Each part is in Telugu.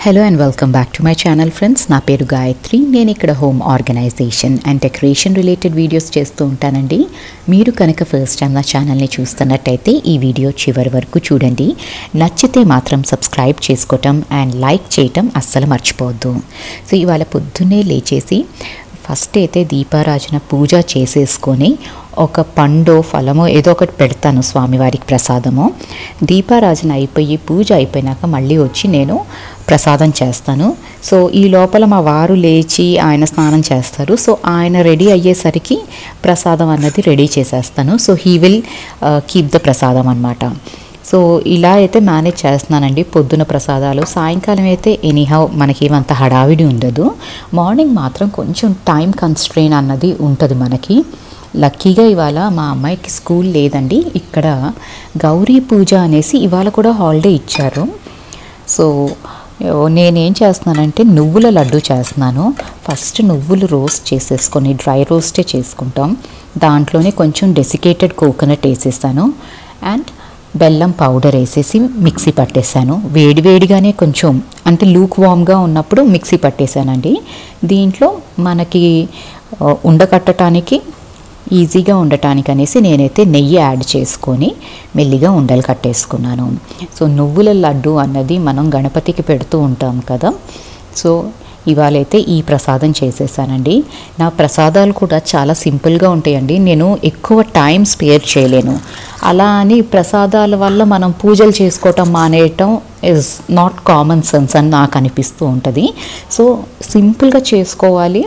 Hello and welcome back to my channel friends. నా పేరు గాయత్రి. నేను ఇక్కడ home organisation and decoration related videos చేస్తూ ఉంటానండి. మీరు కనుక ఫస్ట్ టైం నా ఛానల్ని చూస్తున్నట్టయితే ఈ వీడియో చివరి వరకు చూడండి. నచ్చితే మాత్రం సబ్స్క్రైబ్ చేసుకోవటం అండ్ లైక్ చేయటం అస్సలు మర్చిపోవద్దు. సో ఇవాళ పొద్దున్నే లేచేసి ఫస్ట్ అయితే దీపారాజన పూజ చేసేసుకొని ఒక పండు ఫలమో ఏదో ఒకటి పెడతాను స్వామివారికి ప్రసాదము. దీపారాజన అయిపోయి పూజ అయిపోయినాక మళ్ళీ వచ్చి నేను ప్రసాదం చేస్తాను. సో ఈ లోపల మా వారు లేచి ఆయన స్నానం చేస్తారు. సో ఆయన రెడీ అయ్యేసరికి ప్రసాదం అన్నది రెడీ చేసేస్తాను. So he will keep the ప్రసాదం అన్నమాట. సో ఇలా అయితే మేనేజ్ చేస్తున్నానండి పొద్దున ప్రసాదాలు. సాయంకాలం అయితే ఎనీహౌ మనకేమంత హడావిడి ఉండదు. మార్నింగ్ మాత్రం కొంచెం టైం కన్స్ట్రెయిన్ అన్నది ఉంటుంది మనకి. లక్కీగా ఇవాళ మా అమ్మాయికి స్కూల్ లేదండి. ఇక్కడ గౌరీ పూజ అనేసి ఇవాళ కూడా హాలిడే ఇచ్చారు. సో నేనేం చేస్తున్నానంటే నువ్వుల లడ్డు చేస్తున్నాను. ఫస్ట్ నువ్వులు రోస్ట్ చేసేసుకొని డ్రై రోస్టే చేసుకుంటాం. దాంట్లోనే కొంచెం డెసికేటెడ్ కోకోనట్ వేసేసాను అండ్ బెల్లం పౌడర్ వేసేసి మిక్సీ పట్టేశాను. వేడివేడిగానే కొంచెం అంటే లూక్ వామ్గా ఉన్నప్పుడు మిక్సీ పట్టేశానండి. దీంట్లో మనకి ఉండకట్టడానికి ఈజీగా ఉండటానికి అనేసి నేనైతే నెయ్యి యాడ్ చేసుకొని మెల్లిగా ఉండలు కట్టేసుకున్నాను. సో నువ్వుల లడ్డు అన్నది మనం గణపతికి పెడుతూ ఉంటాం కదా. సో ఇవాళైతే ఈ ప్రసాదం చేసేసానండి. నా ప్రసాదాలు కూడా చాలా సింపుల్గా ఉంటాయండి. నేను ఎక్కువ టైం స్పేర్ చేయలేను. అలా అని ప్రసాదాల వల్ల మనం పూజలు చేసుకోవటం మానేయటం ఇస్ నాట్ కామన్ సెన్స్ అని నాకు అనిపిస్తూ ఉంటుంది. సో సింపుల్గా చేసుకోవాలి,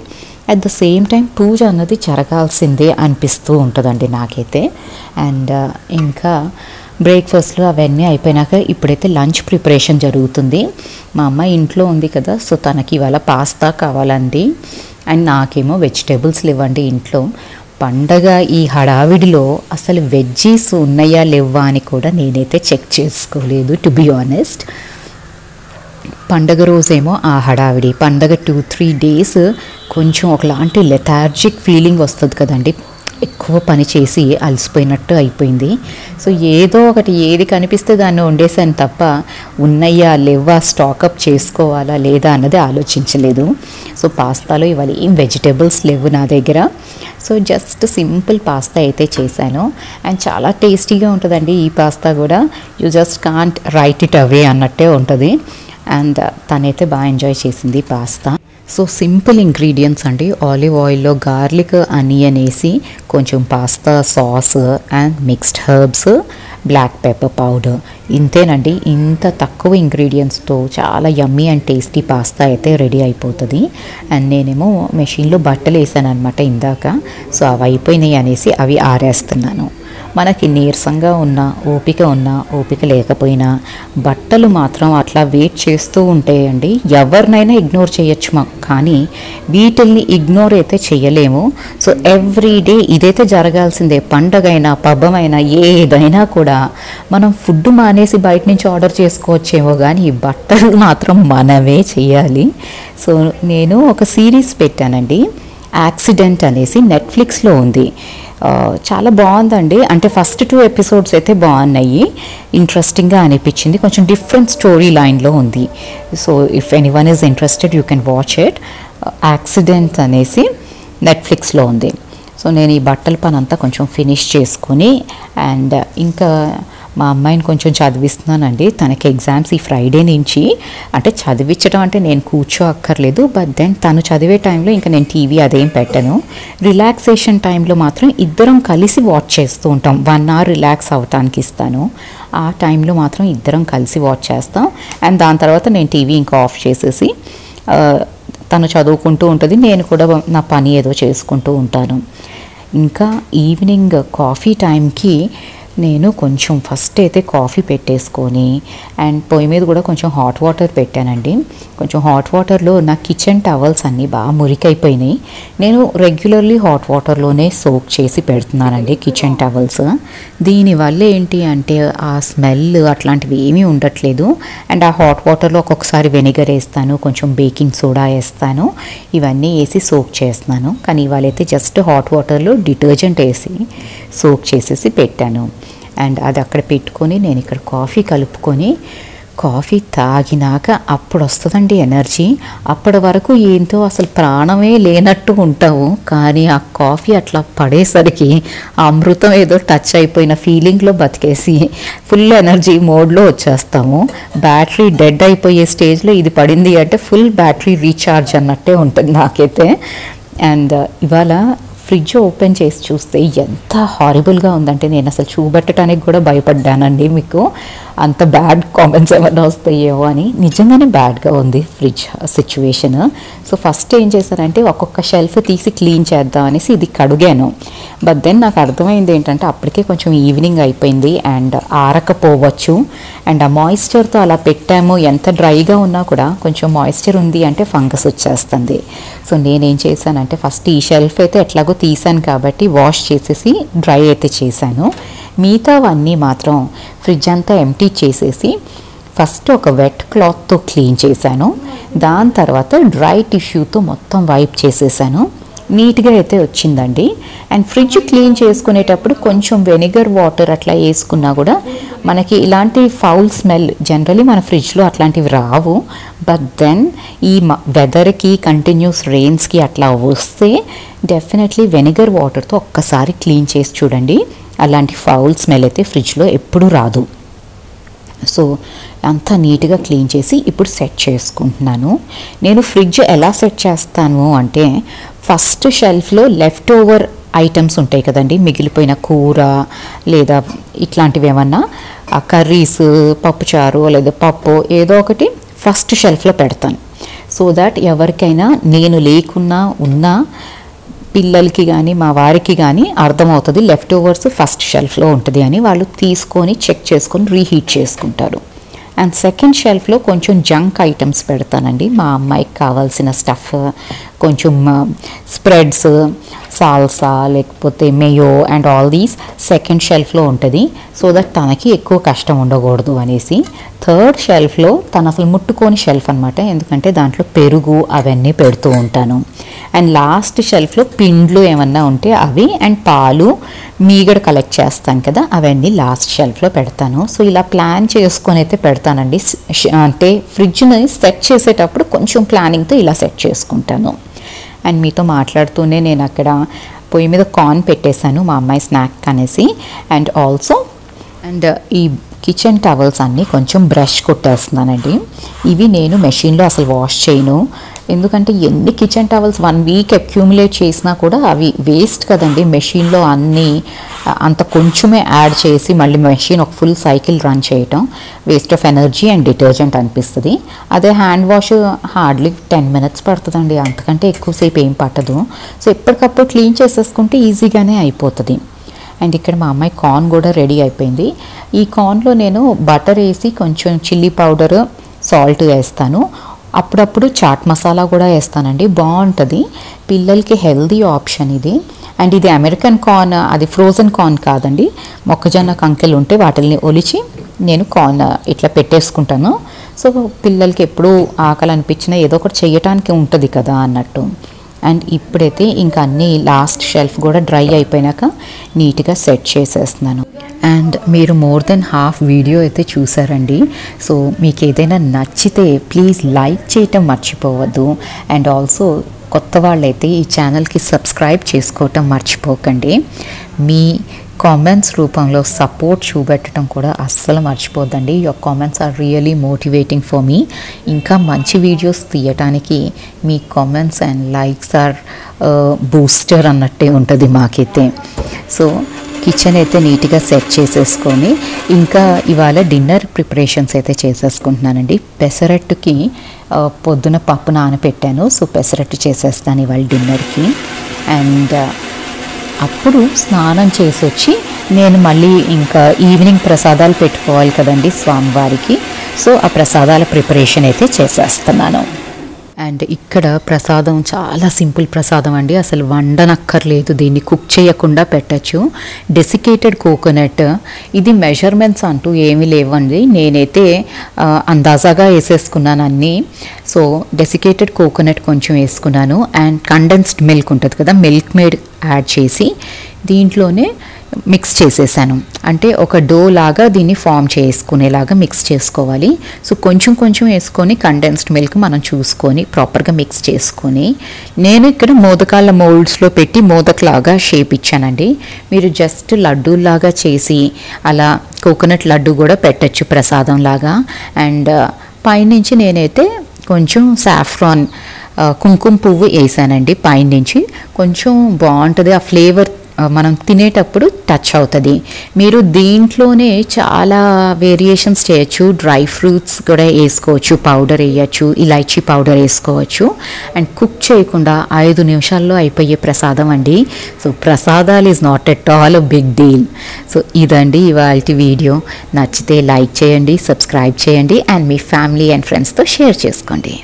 అట్ ద సేమ్ టైం పూజ అన్నది జరగాల్సిందే అనిపిస్తూ ఉంటుందండి నాకైతే. అండ్ ఇంకా బ్రేక్ఫాస్ట్లు అవన్నీ అయిపోయినాక ఇప్పుడైతే లంచ్ ప్రిపరేషన్ జరుగుతుంది. మా అమ్మాయి ఇంట్లో ఉంది కదా, సో తనకి ఇవాళ పాస్తా కావాలండి అండ్ నాకేమో వెజిటేబుల్స్ లేవండి ఇంట్లో. పండగ ఈ హడావిడిలో అసలు వెజ్జీస్ ఉన్నాయా లేవా అని కూడా నేనైతే చెక్ చేసుకోలేదు టు బీ ఆనెస్ట్. పండగ రోజేమో ఆ హడావిడి, పండగ 2-3 డేస్ కొంచెం ఒకలాంటి లెథార్జిక్ ఫీలింగ్ వస్తుంది కదండి. ఎక్కువ పని చేసి అలసిపోయినట్టు అయిపోయింది. సో ఏదో ఒకటి ఏది కనిపిస్తే దాన్ని వండేసాను తప్ప ఉన్నాయా లేవా స్టాకప్ చేసుకోవాలా లేదా అన్నది ఆలోచించలేదు. సో పాస్తాలో ఇవాళ ఏం వెజిటేబుల్స్ లేవు నా దగ్గర. సో జస్ట్ సింపుల్ పాస్తా అయితే చేశాను అండ్ చాలా టేస్టీగా ఉంటుందండి ఈ పాస్తా కూడా. You just can't write it away అన్నట్టే ఉంటుంది. అండ్ తనైతే బాగా ఎంజాయ్ చేసింది పాస్తా. సో సింపుల్ ఇంగ్రీడియంట్స్ అండి. ఆలివ్ ఆయిల్లో గార్లిక్ ఆనియన్ వేసి కొంచెం pasta sauce and mixed herbs, black pepper powder, ఇంతేనండి. ఇంత తక్కువ ఇంగ్రీడియంట్స్తో చాలా యమ్మీ అండ్ టేస్టీ పాస్తా అయితే రెడీ అయిపోతుంది. అండ్ నేనేమో మెషిన్లో బట్టలు వేసాను అనమాట ఇందాక. సో అవి అయిపోయినాయి అనేసి అవి ఆరేస్తున్నాను. మనకి నీరసంగా ఉన్నా ఓపిక లేకపోయినా బట్టలు మాత్రం అట్లా వెయిట్ చేస్తూ ఉంటాయండి. ఎవరినైనా ఇగ్నోర్ చేయొచ్చు కానీ వీటిల్ని ఇగ్నోర్ అయితే చేయలేము. సో ఎవ్రీడే ఇదైతే జరగాల్సిందే. పండగైనా పబ్బమైనా ఏదైనా కూడా మనం ఫుడ్ మానేసి బయట నుంచి ఆర్డర్ చేసుకోవచ్చేమో కానీ బట్టలు మాత్రం మనమే చేయాలి. సో నేను ఒక సిరీస్ పెట్టానండి, యాక్సిడెంట్ అనేసి, నెట్ఫ్లిక్స్లో ఉంది. చాలా బాగుందండి. అంటే ఫస్ట్ 2 ఎపిసోడ్స్ అయితే బాగున్నాయి, ఇంట్రెస్టింగ్గా అనిపించింది. కొంచెం డిఫరెంట్ స్టోరీ లైన్లో ఉంది. So if anyone is interested you can watch it. Accident అనేసి నెట్ఫ్లిక్స్లో ఉంది. సో నేను ఈ బట్టల పని అంతా కొంచెం ఫినిష్ చేసుకొని అండ్ ఇంకా మా అమ్మాయిని కొంచెం చదివిస్తున్నానండి. తనకి ఎగ్జామ్స్ ఈ ఫ్రైడే నుంచి. అంటే చదివించడం అంటే నేను కూర్చో అక్కర్లేదు, బట్ దెన్ తను చదివే టైంలో ఇంకా నేను టీవీ అదేం పెట్టను. రిలాక్సేషన్ టైంలో మాత్రం ఇద్దరం కలిసి వాచ్ చేస్తూ ఉంటాం. 1 hour రిలాక్స్ అవ్వటానికి ఇస్తాను. ఆ టైంలో మాత్రం ఇద్దరం కలిసి వాచ్ చేస్తాం. అండ్ దాని తర్వాత నేను టీవీ ఇంకా ఆఫ్ చేసేసి తను చదువుకుంటూ ఉంటుంది, నేను కూడా నా పని ఏదో చేసుకుంటూ ఉంటాను. ఇంకా ఈవినింగ్ కాఫీ టైంకి నేను కొంచెం ఫస్ట్ అయితే కాఫీ పెట్టేసుకొని అండ్ పొయ్యి మీద కూడా కొంచెం హాట్ వాటర్ పెట్టానండి. కొంచెం హాట్ వాటర్లో నా కిచెన్ టవల్స్ అన్నీ బాగా మురికైపోయినాయి. నేను రెగ్యులర్లీ హాట్ వాటర్లోనే సోక్ చేసి పెడుతున్నానండి కిచెన్ టవల్స్. దీనివల్ల ఏంటి అంటే ఆ స్మెల్ అట్లాంటివి ఏమీ ఉండట్లేదు. అండ్ ఆ హాట్ వాటర్లో ఒక్కొక్కసారి వెనిగర్ వేస్తాను, కొంచెం బేకింగ్ సోడా వేస్తాను, ఇవన్నీ వేసి సోక్ చేస్తున్నాను. కానీ ఇవాళైతే జస్ట్ హాట్ వాటర్లో డిటర్జెంట్ వేసి సోక్ చేసేసి పెట్టాను. అండ్ అది అక్కడ పెట్టుకొని నేను ఇక్కడ కాఫీ కలుపుకొని కాఫీ తాగినాక అప్పుడు వస్తుందండి ఎనర్జీ. అప్పటి వరకు ఏంటో అసలు ప్రాణమే లేనట్టు ఉంటావు, కానీ ఆ కాఫీ అట్లా పడేసరికి ఆ అమృతం ఏదో టచ్ అయిపోయిన ఫీలింగ్లో బతికేసి ఫుల్ ఎనర్జీ మోడ్లో వచ్చేస్తాము. బ్యాటరీ డెడ్ అయిపోయే స్టేజ్లో ఇది పడింది అంటే ఫుల్ బ్యాటరీ రీఛార్జ్ అన్నట్టే ఉంటుంది నాకైతే. అండ్ ఇవాళ ఫ్రిడ్జ్ ఓపెన్ చేసి చూస్తే ఎంత హారిబుల్గా ఉందంటే నేను అసలు చూపెట్టడానికి కూడా భయపడ్డానండి. మీకు అంత బ్యాడ్ కామెంట్స్ ఏమైనా వస్తాయేమో అని. నిజంగానే బ్యాడ్గా ఉంది ఫ్రిడ్జ్ సిచ్యువేషన్. సో ఫస్ట్ ఏం చేశానంటే ఒక్కొక్క షెల్ఫ్ తీసి క్లీన్ చేద్దాం అనేసి ఇది కడిగాను. బట్ దెన్ నాకు అర్థమైంది ఏంటంటే అప్పటికే కొంచెం ఈవినింగ్ అయిపోయింది అండ్ ఆరకపోవచ్చు. అండ్ ఆ మాయిశ్చర్తో అలా పెట్టాము, ఎంత డ్రైగా ఉన్నా కూడా కొంచెం మాయిశ్చర్ ఉంది అంటే ఫంగస్ వచ్చేస్తుంది. సో నేనేం చేశానంటే ఫస్ట్ ఈ షెల్ఫ్ అయితే ఎట్లాగో తీసాను కాబట్టి వాష్ చేసేసి డ్రై అయితే చేశాను. మిగతావన్నీ మాత్రం ఫ్రిడ్జ్ అంతా ఎంటీ చేసేసి ఫస్ట్ ఒక వెట్ క్లాత్తో క్లీన్ చేశాను. దాని తర్వాత డ్రై టిష్యూతో మొత్తం వైప్ చేసేసాను. నీట్గా అయితే వచ్చిందండి. అండ్ ఫ్రిడ్జ్ క్లీన్ చేసుకునేటప్పుడు కొంచెం వెనిగర్ వాటర్ అట్లా వేసుకున్నా కూడా మనకి ఇలాంటి ఫౌల్ స్మెల్ జనరలీ మన ఫ్రిడ్జ్లో అట్లాంటివి రావు. బట్ దెన్ ఈ వెదర్కి కంటిన్యూస్ రెయిన్స్కి అట్లా వస్తే డెఫినెట్లీ వెనిగర్ వాటర్తో ఒక్కసారి క్లీన్ చేసి చూడండి, అలాంటి ఫౌల్ స్మెల్ అయితే ఫ్రిడ్జ్లో ఎప్పుడూ రాదు. సో అంతా నీట్గా క్లీన్ చేసి ఇప్పుడు సెట్ చేసుకుంటున్నాను. నేను ఫ్రిడ్జ్ ఎలా సెట్ చేస్తాను అంటే ఫస్ట్ షెల్ఫ్లో లెఫ్ట్ ఓవర్ ఐటమ్స్ ఉంటాయి కదండి, మిగిలిపోయిన కూర లేదా ఇట్లాంటివి ఏమన్నా కర్రీస్, పప్పుచారు లేదా పప్పు ఏదో ఒకటి ఫస్ట్ షెల్ఫ్లో పెడతాను. సో దాట్ ఎవరికైనా నేను లేకున్నా ఉన్నా పిల్లలకి కానీ మా వారికి కానీ అర్థమవుతుంది లెఫ్ట్ ఓవర్స్ ఫస్ట్ షెల్ఫ్లో ఉంటుంది అని. వాళ్ళు తీసుకొని చెక్ చేసుకొని రీహీట్ చేసుకుంటారు. అండ్ సెకండ్ షెల్ఫ్లో కొంచెం జంక్ ఐటమ్స్ పెడతానండి. మా అమ్మాయికి కావాల్సిన స్టఫ్, కొంచెం స్ప్రెడ్స్, సాల్సా లేకపోతే mayo and all these second షెల్ఫ్లో ఉంటుంది. సో దట్ తనకి ఎక్కువ కష్టం ఉండకూడదు అనేసి. థర్డ్ షెల్ఫ్లో తను అసలు ముట్టుకోని షెల్ఫ్ అనమాట, ఎందుకంటే దాంట్లో పెరుగు అవన్నీ పెడుతూ ఉంటాను. అండ్ లాస్ట్ షెల్ఫ్లో పిండ్లు ఏమన్నా ఉంటే అవి అండ్ పాలు మీగడ కలెక్ట్ చేస్తాను కదా అవన్నీ లాస్ట్ షెల్ఫ్లో పెడతాను. సో ఇలా ప్లాన్ చేసుకొని అయితే పెడతానండి. అంటే ఫ్రిడ్జ్ని సెట్ చేసేటప్పుడు కొంచెం ప్లానింగ్తో ఇలా సెట్ చేసుకుంటాను. అండ్ మీతో మాట్లాడుతూనే నేను అక్కడ పొయ్యి మీద కార్న్ పెట్టేశాను మా అమ్మాయి స్నాక్ అనేసి. అండ్ ఆల్సో అండ్ ఈ కిచెన్ టవల్స్ అన్నీ కొంచెం బ్రష్ కొట్టేస్తున్నానండి. ఇవి నేను మెషిన్లో అసలు వాష్ చేయను, ఎందుకంటే ఎన్ని కిచెన్ టవల్స్ 1 వీక్ అక్యూములేట్ చేసినా కూడా అవి వేస్ట్ కదండి. మెషిన్లో అన్నీ అంత కొంచెమే యాడ్ చేసి మళ్ళీ మెషిన్ ఒక ఫుల్ సైకిల్ రన్ చేయటం waste of energy and detergent అనిపిస్తుంది. అదే హ్యాండ్ వాష్ హార్డ్లీ 10 minutes పడుతుందండి, అంతకంటే ఎక్కువసేపు ఏం పట్టదు. సో ఎప్పటికప్పుడు క్లీన్ చేసేసుకుంటే ఈజీగానే అయిపోతుంది. అండ్ ఇక్కడ మా అమ్మాయి కార్న్ కూడా రెడీ అయిపోయింది. ఈ కార్న్లో నేను బటర్ వేసి కొంచెం చిల్లీ పౌడర్, సాల్ట్ వేస్తాను. అప్పుడప్పుడు చాట్ మసాలా కూడా వేస్తానండి, బాగుంటుంది. పిల్లలకి హెల్దీ ఆప్షన్ ఇది. అండ్ ఇది అమెరికన్ కార్న్, అది ఫ్రోజన్ కార్న్ కాదండి. మొక్కజొన్న కంకెలు ఉంటే వాటిని ఒలిచి నేను కార్న్ ఇట్లా పెట్టేసుకుంటాను. సో పిల్లలకి ఎప్పుడూ ఆకలి అనిపించినా ఏదో ఒకటి చేయటానికి ఉంటుంది కదా అన్నట్టు. అండ్ ఇప్పుడైతే ఇంకా అన్నీ లాస్ట్ షెల్ఫ్ కూడా డ్రై అయిపోయినాక నీట్గా సెట్ చేసేస్తున్నాను. అండ్ మీరు మోర్ దెన్ హాఫ్ వీడియో అయితే చూసారండి. సో మీకు ఏదైనా నచ్చితే ప్లీజ్ లైక్ చేయటం మర్చిపోవద్దు. అండ్ ఆల్సో కొత్త వాళ్ళైతే ఈ ఛానల్కి సబ్స్క్రైబ్ చేసుకోవటం మర్చిపోకండి. మీ కామెంట్స్ రూపంలో సపోర్ట్ చూపెట్టడం కూడా అస్సలు మర్చిపోద్దండి. Your comments are really motivating for me. ఇంకా మంచి వీడియోస్ తీయటానికి మీ comments and likes are booster అన్నట్టే ఉంటుంది మాకైతే. సో కిచెన్ అయితే నీట్గా సెట్ చేసేసుకొని ఇంకా ఇవాళ డిన్నర్ ప్రిపరేషన్స్ అయితే చేసేసుకుంటున్నానండి. పెసరట్టుకి పొద్దున పప్పు నానపెట్టాను. సో పెసరట్టు చేసేస్తాను ఇవాళ డిన్నర్కి. అండ్ అప్పుడు స్నానం చేసి వచ్చి నేను మళ్ళీ ఇంకా ఈవినింగ్ ప్రసాదాలు పెట్టుకోవాలి కదండి స్వామివారికి. సో ఆ ప్రసాదాల ప్రిపరేషన్ అయితే చేసేస్తున్నాను. అండ్ ఇక్కడ ప్రసాదం చాలా సింపుల్ ప్రసాదం అండి, అసలు వండనక్కర్లేదు, దీన్ని కుక్ చేయకుండా పెట్టచ్చు. డెసికేటెడ్ కోకోనట్, ఇది మెజర్మెంట్స్ అంటూ ఏమీ లేవండి, నేనైతే అందాజాగా వేసేసుకున్నాను అన్నీ. సో డెసికేటెడ్ కోకోనట్ కొంచెం వేసుకున్నాను. అండ్ కండెన్స్డ్ మిల్క్ ఉంటుంది కదా, మిల్క్ మేడ్ యాడ్ చేసి దీంట్లోనే మిక్స్ చేసేసాను. అంటే ఒక డో లాగా దీన్ని ఫామ్ చేసుకునేలాగా మిక్స్ చేసుకోవాలి. సో కొంచెం కొంచెం వేసుకొని కండెన్స్డ్ మిల్క్ మనం చూసుకొని ప్రాపర్గా మిక్స్ చేసుకొని, నేను ఇక్కడ మోదకాల మోల్డ్స్లో పెట్టి మోదక్లాగా షేప్ ఇచ్చానండి. మీరు జస్ట్ లడ్డూలాగా చేసి అలా కోకోనట్ లడ్డు కూడా పెట్టచ్చు ప్రసాదం లాగా. అండ్ పైనుంచి నేనైతే కొంచెం సాఫ్రాన్ కుంకుమ పువ్వు వేసానండి. పైనుంచి కొంచెం బాగుంటుంది, ఆ ఫ్లేవర్ మనం తినేటప్పుడు టచ్ అవుతుంది. మీరు దీంట్లోనే చాలా వేరియేషన్స్ చేయొచ్చు. డ్రై ఫ్రూట్స్ కూడా వేసుకోవచ్చు, పౌడర్ వేయచ్చు, ఇలాచీ పౌడర్ వేసుకోవచ్చు. అండ్ కుక్ చేయకుండా 5 నిమిషాల్లో అయిపోయే ప్రసాదం అండి. సో ప్రసాదాలు is not at all a big deal. So ఇదండి ఇవాల్టి వీడియో. నచ్చితే లైక్ చేయండి, సబ్స్క్రైబ్ చేయండి అండ్ మీ ఫ్యామిలీ అండ్ ఫ్రెండ్స్తో షేర్ చేసుకోండి.